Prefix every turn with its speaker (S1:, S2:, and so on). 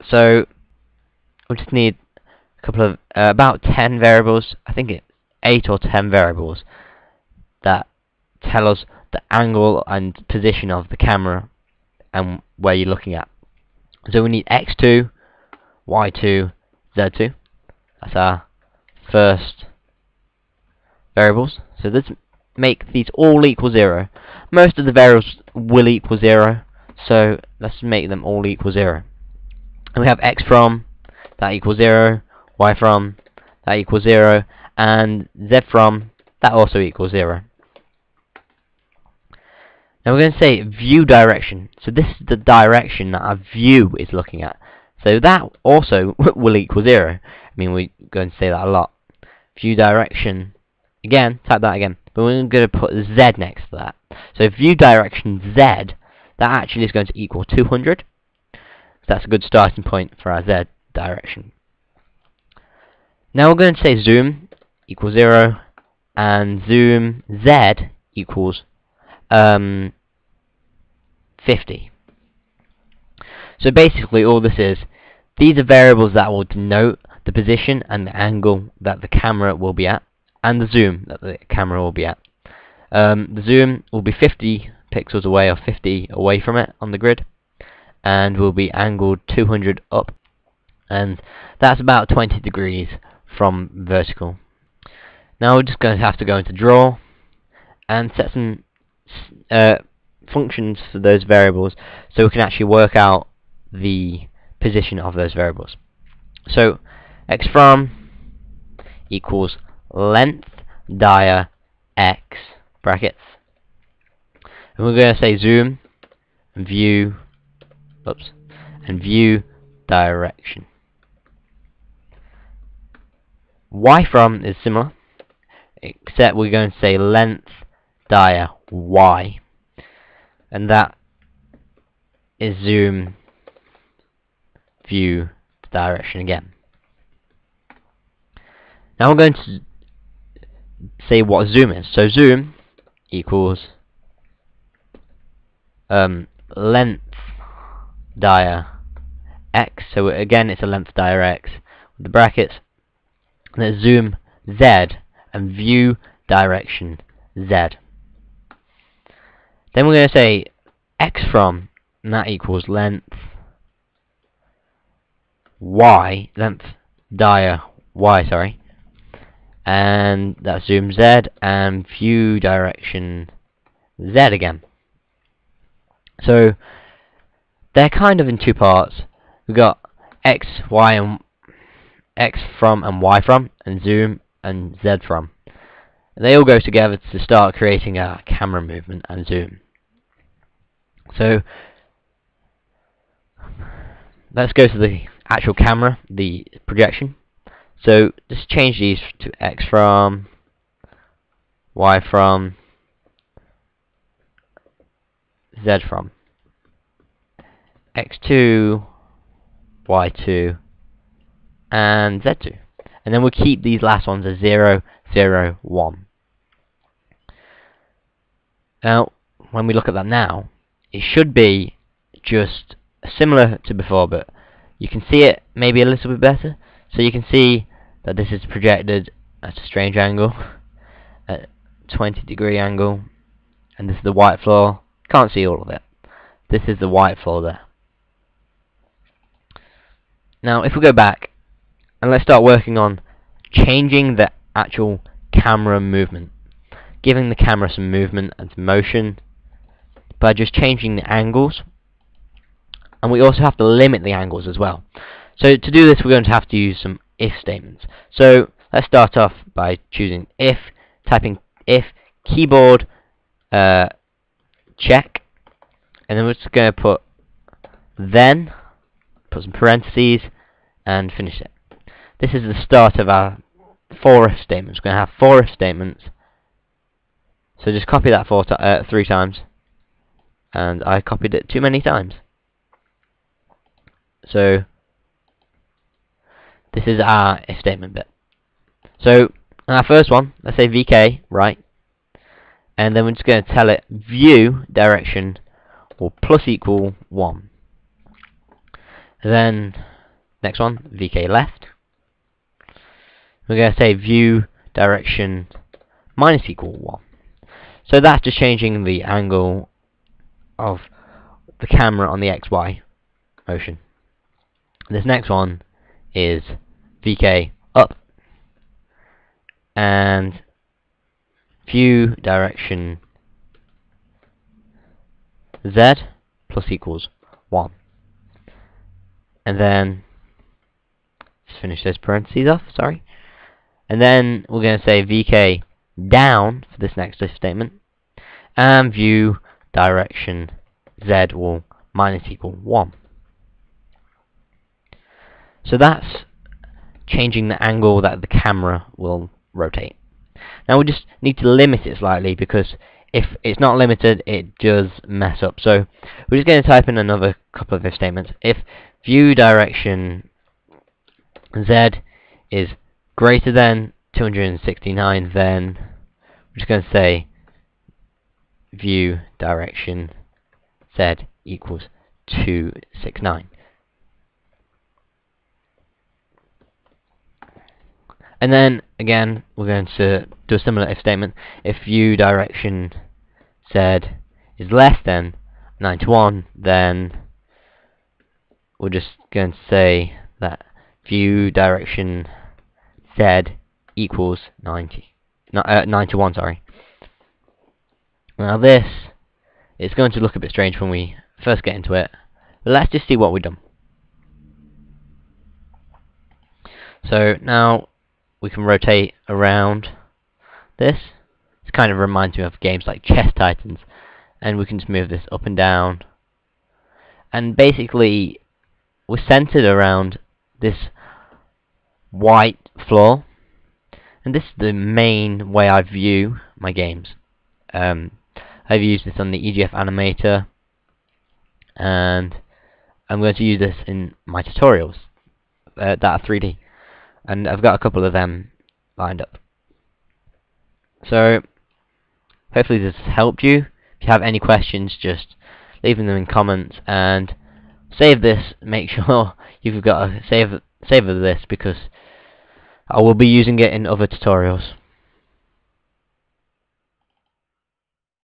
S1: So we just need a couple of about 10 variables. I think it's 8 or 10 variables that tell us the angle and position of the camera and where you're looking at. So we need x2, y2, z2. That's our first variables. So let's make these all equal 0. Most of the variables will equal 0, so let's make them all equal 0. And we have x from, that equals 0, y from, that equals 0, and z from, that also equals 0. Now we're going to say view direction. So this is the direction that our view is looking at. So that also will equal 0. I mean, we're going to say that a lot. View direction, again, type that again. But we're going to put z next to that. So view direction z, that actually is going to equal 200. So that's a good starting point for our z direction. Now we're going to say zoom equals 0, and zoom z equals 50. So basically all this is, these are variables that will denote the position and the angle that the camera will be at, and the zoom that the camera will be at. The zoom will be 50 pixels away, or 50 away from it on the grid, and will be angled 200 up, and that's about 20 degrees from vertical. Now we're just going to have to go into draw and set some functions for those variables so we can actually work out the position of those variables. So x from equals length dia x brackets, and we're going to say zoom and view direction. Y from is similar, except we're going to say length dia y, and that is zoom view direction again. Now we're going to say what zoom is. So zoom equals length dia x. So again, it's a length dia x with the brackets. And then zoom z and view direction z. Then we're going to say x from, and that equals length y, length dia y, sorry, and that's zoom z and view direction z again. So they're kind of in two parts. We've got x, y, and x from and y from, and zoom and z from. And they all go together to start creating a camera movement and zoom. So let's go to the actual camera, the projection. So just change these to x from, y from, z from, x2, y2, and z2. And then we'll keep these last ones as 0, 0, 1. Now, when we look at that now, it should be just similar to before, but you can see it maybe a little bit better. So you can see that this is projected at a strange angle, at 20-degree angle, and this is the white floor. Can't see all of it. This is the white floor there. Now, if we go back, and let's start working on changing the actual camera movement, giving the camera some movement and some motion by just changing the angles, and we also have to limit the angles as well. So to do this, we're going to have to use some if statements. So let's start off by choosing if, typing if keyboard check, and then we're just going to put then, put some parentheses, and finish it. This is the start of our 4 if statements. We're going to have 4 if statements. So just copy that 3 times, and I copied it too many times. So this is our if statement bit. So our first one, let's say VK, right, and then we're just going to tell it view direction or plus equal 1. Then Next one, VK left. We're going to say view direction minus equal 1. So that's just changing the angle of the camera on the XY motion. This next one is VK up and view direction Z plus equals 1. And then just finish those parentheses off, sorry. And then we're going to say VK down for this next if statement, and view direction Z will minus equal 1. So that's changing the angle that the camera will rotate. Now we just need to limit it slightly, because if it's not limited, it does mess up. So we're just going to type in another couple of if statements. If view direction Z is greater than 269, then we're just going to say view direction Z equals 269. And then again, we're going to do a similar if statement. If view direction Z is less than 91, then we're just going to say that view direction Z equals 91. Sorry. Now this is going to look a bit strange when we first get into it, but let's just see what we've done. So now we can rotate around this. This kind of reminds me of games like Chess Titans, and we can just move this up and down. And basically, we're centered around this white floor, and this is the main way I view my games. I've used this on the EGF animator, and I'm going to use this in my tutorials that are 3D. And I've got a couple of them lined up. So hopefully this has helped you. If you have any questions, just leave them in comments, and save this. Make sure you've got a save of this, because I will be using it in other tutorials.